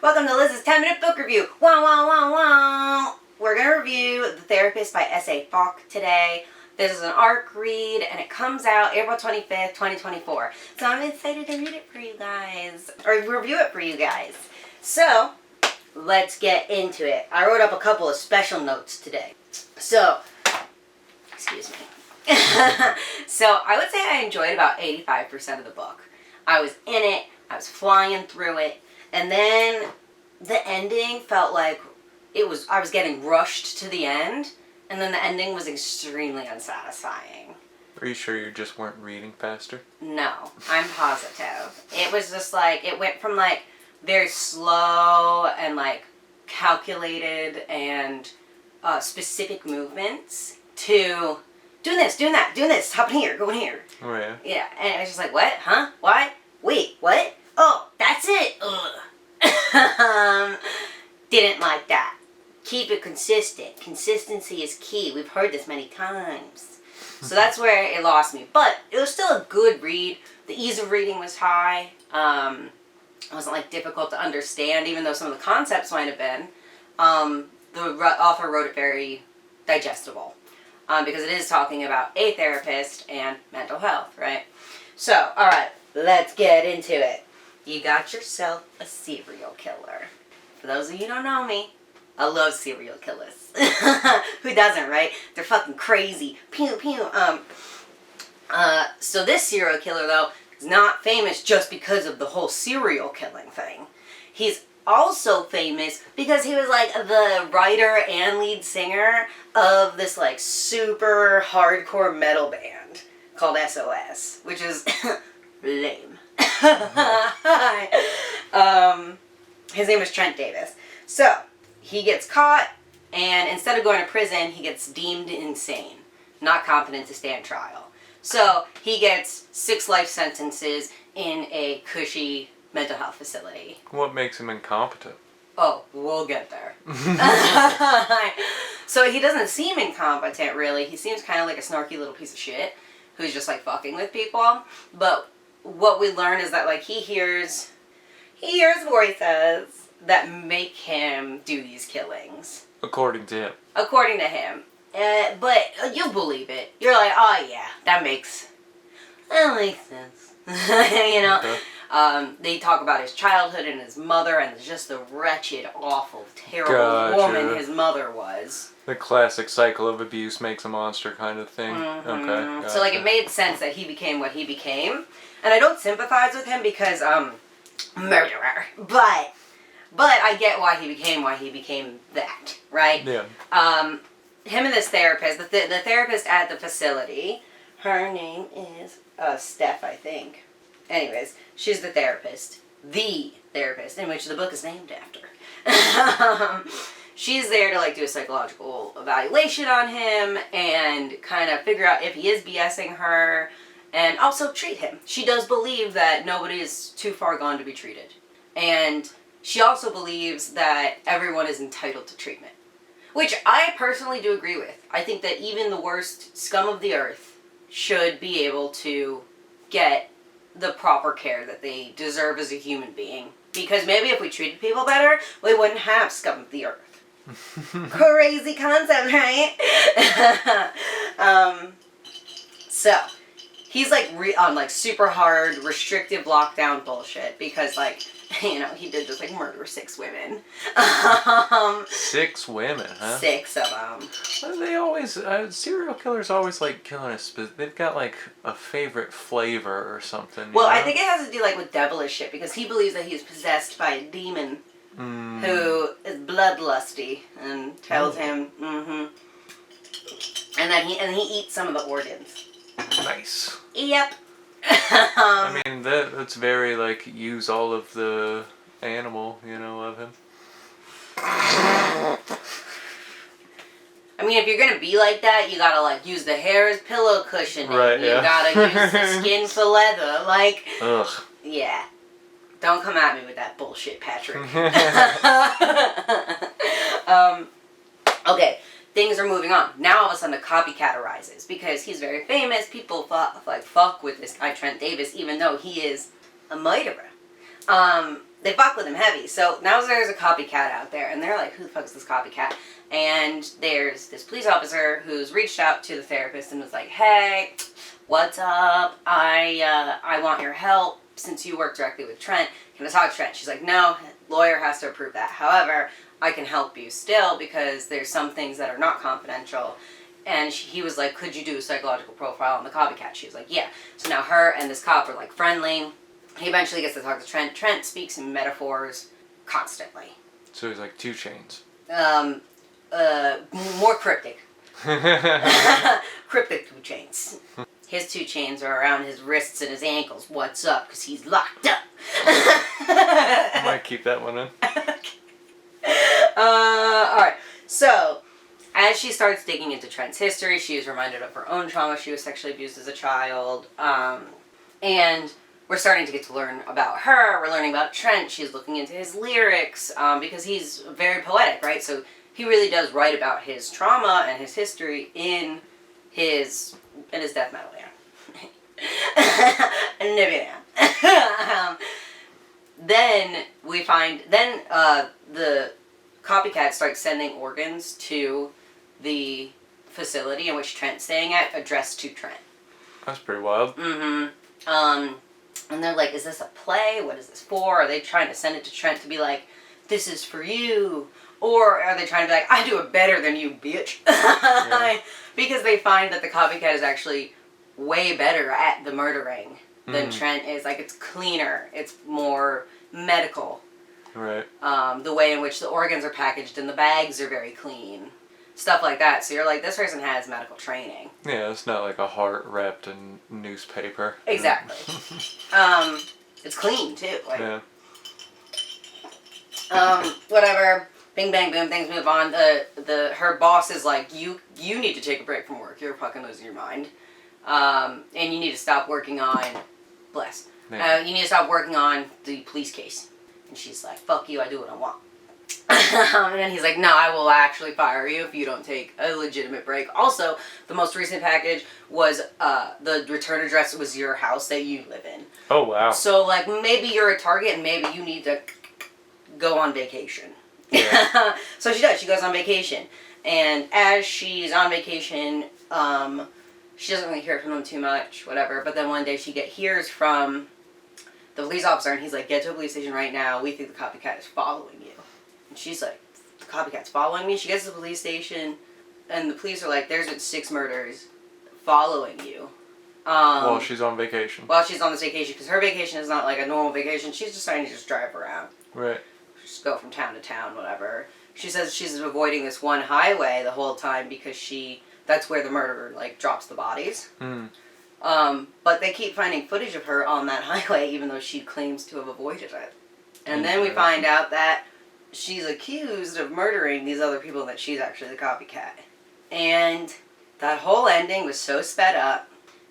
Welcome to Liz's 10-minute book review. Wow, wow, wow, wow. We're going to review The Therapist by S.A. Falk today. This is an ARC read, and it comes out April 25th, 2024. So I'm excited to read it for you guys, or review it for you guys. So, let's get into it. I wrote up a couple of special notes today. So, excuse me. So, I would say I enjoyed about 85% of the book. I was in it, I was flying through it, and then the ending felt like I was getting rushed to the end, and then the ending was extremely unsatisfying. Are you sure you just weren't reading faster? No, I'm positive. It was just like, it went from like very slow and like calculated and specific movements to doing this, doing that, doing this, hopping here, going here. Oh yeah. Yeah, and I was just like, what? Huh? Why? Wait, what? Oh, that's it. Ugh. Didn't like that. Keep it consistent. Consistency is key. We've heard this many times. So that's where it lost me. But it was still a good read. The ease of reading was high. It wasn't like difficult to understand, even though some of the concepts might have been. The author wrote it very digestible. Because it is talking about a therapist and mental health, right? So, alright, let's get into it. You got yourself a serial killer. For those of you who don't know me, I love serial killers. Who doesn't, right? They're fucking crazy. Pew, pew. So this serial killer, though, is not famous just because of the whole serial killing thing. He's also famous because he was, like, the writer and lead singer of this, like, super hardcore metal band called SOS, which is lame. His name was Trent Davis. So, he gets caught, and instead of going to prison, he gets deemed insane, not competent to stand trial. So, he gets 6 life sentences in a cushy mental health facility. What makes him incompetent? Oh, we'll get there. So, he doesn't seem incompetent, really. He seems kind of like a snarky little piece of shit who's just, like, fucking with people. But what we learn is that, like, he hears voices that make him do these killings. According to him. According to him. But you'll believe it. You're like, oh yeah, that makes sense. You know? Okay. They talk about his childhood and his mother and just the wretched, awful, terrible woman his mother was. The classic cycle of abuse makes a monster kind of thing. Mm-hmm. Okay. Gotcha. So like it made sense that he became what he became. And I don't sympathize with him because, murderer. But I get why he became that, right? Yeah. Him and this therapist, the therapist at the facility, her name is Steph, I think. Anyways, she's the therapist, in which the book is named after. She's there to like do a psychological evaluation on him and kind of figure out if he is BSing her. And also treat him. She does believe that nobody is too far gone to be treated. And she also believes that everyone is entitled to treatment. Which I personally do agree with. I think that even the worst scum of the earth should be able to get the proper care that they deserve as a human being. Because maybe if we treated people better, we wouldn't have scum of the earth. Crazy concept, right? So... he's like on like super hard restrictive lockdown bullshit because like, you know, he did just like murder 6 women. 6 women, huh? 6 of them. Well, they always, serial killers always like killing they've got like a favorite flavor or something. Well, I think it has to do like with devilish shit because he believes that he's possessed by a demon who is bloodlusty and tells him, and then he eats some of the organs. Nice. Yep. I mean, that's very, like, use all of the animal, you know, of him. I mean, if you're gonna be like that, you gotta, like, use the hair as pillow cushioning. Right, You gotta use the skin for leather. Like, ugh. Yeah. Don't come at me with that bullshit, Patrick. Okay. Things are moving on. Now all of a sudden a copycat arises because he's very famous. People fuck with this guy Trent Davis even though he is a murderer. they fuck with him heavy. So now there's a copycat out there, and they're like, who the fuck is this copycat? And there's this police officer who's reached out to the therapist and was like, hey, what's up? I want your help since you work directly with Trent. Can I talk to Trent? She's like, no, lawyer has to approve that. However, I can help you still because there's some things that are not confidential. And he was like, could you do a psychological profile on the copycat? She was like, yeah. So now her and this cop are like friendly. He eventually gets to talk to Trent. Trent speaks in metaphors constantly. So he's like 2 Chainz. More cryptic. Cryptic 2 Chainz. His 2 chains are around his wrists and his ankles. What's up? Because he's locked up. I might keep that one in. Alright. So, as she starts digging into Trent's history, she is reminded of her own trauma. She was sexually abused as a child. And we're starting to get to learn about her. We're learning about Trent. She's looking into his lyrics because he's very poetic, right? So he really does write about his trauma and his history in his death metal, yeah. Then we find, the copycat starts sending organs to the facility in which Trent's staying at, addressed to Trent. That's pretty wild. Mm-hmm. And they're like, is this a play? What is this for? Are they trying to send it to Trent to be like, this is for you? Or are they trying to be like, I do it better than you, bitch? Yeah. Because they find that the copycat is actually way better at the murdering than Trent is. Like, it's cleaner. It's more medical. Right. The way in which the organs are packaged and the bags are very clean. Stuff like that. So you're like, this person has medical training. Yeah, it's not like a heart wrapped in newspaper. Exactly. It's clean, too. Like, yeah. Whatever. Bing, bang, boom, things move on. Her boss is like, you need to take a break from work. You're fucking losing your mind. And you need to stop working on, you need to stop working on the police case. And she's like, fuck you, I do what I want. And then he's like, no, I will actually fire you if you don't take a legitimate break. Also, the most recent package was, the return address was your house that you live in. Oh, wow. So, like, maybe you're a target and maybe you need to go on vacation. Yeah. So she does. She goes on vacation. And as she's on vacation, she doesn't really hear from them too much, whatever. But then one day she hears from the police officer, and he's like, get to a police station right now. We think the copycat is following you. And she's like, the copycat's following me? She gets to the police station, and the police are like, there's been 6 murders following you. While she's on vacation. While she's on this vacation, because her vacation is not like a normal vacation. She's just trying to just drive around. Right. Just go from town to town, whatever. She says she's avoiding this one highway the whole time because that's where the murderer, like, drops the bodies. But they keep finding footage of her on that highway even though she claims to have avoided it. And then we find out that she's accused of murdering these other people and that she's actually the copycat. And that whole ending was so sped up.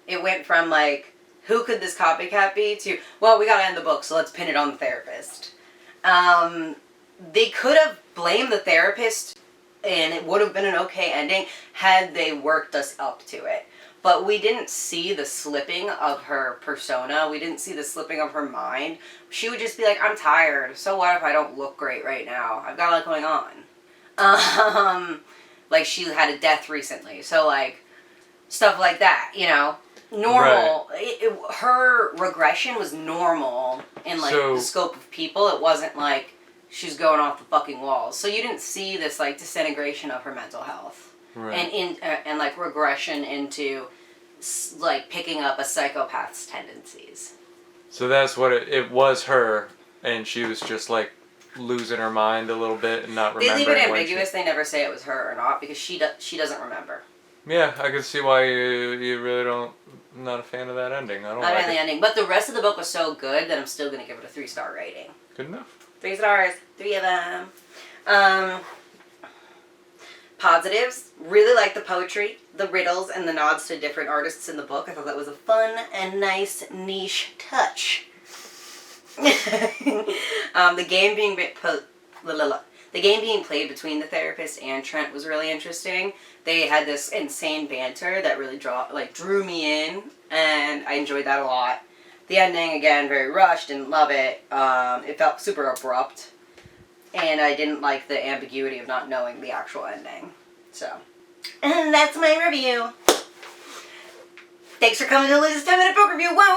It went from, like, who could this copycat be to, well, we gotta end the book, so let's pin it on the therapist. They could have blamed the therapist and it would have been an okay ending had they worked us up to it. But we didn't see the slipping of her persona. We didn't see the slipping of her mind. She would just be like, I'm tired. So what if I don't look great right now? I've got a lot going on. Like, she had a death recently. So, like, stuff like that, you know? Normal. Right. Her regression was normal in, like, the scope of people. It wasn't like she's going off the fucking walls. So you didn't see this, like, disintegration of her mental health. Right. And like, regression into, like, picking up a psychopath's tendencies. So that's what it was her, and she was just, like, losing her mind a little bit and not remembering. They leave it ambiguous. They never say it was her or not because she doesn't remember. Yeah, I can see why you really not a fan of that ending. I don't like it. Not a fan of the ending, but the rest of the book was so good that I'm still going to give it a 3-star rating. Good enough. 3 stars. 3 of them. Positives. Really like the poetry, the riddles, and the nods to different artists in the book. I thought that was a fun and nice niche touch. The game being played between the therapist and Trent was really interesting. They had this insane banter that really drew me in, and I enjoyed that a lot. The ending, again, very rushed, didn't love it. It felt super abrupt. And I didn't like the ambiguity of not knowing the actual ending. So, and that's my review. Thanks for coming to Liz's 10-minute book review. Wow,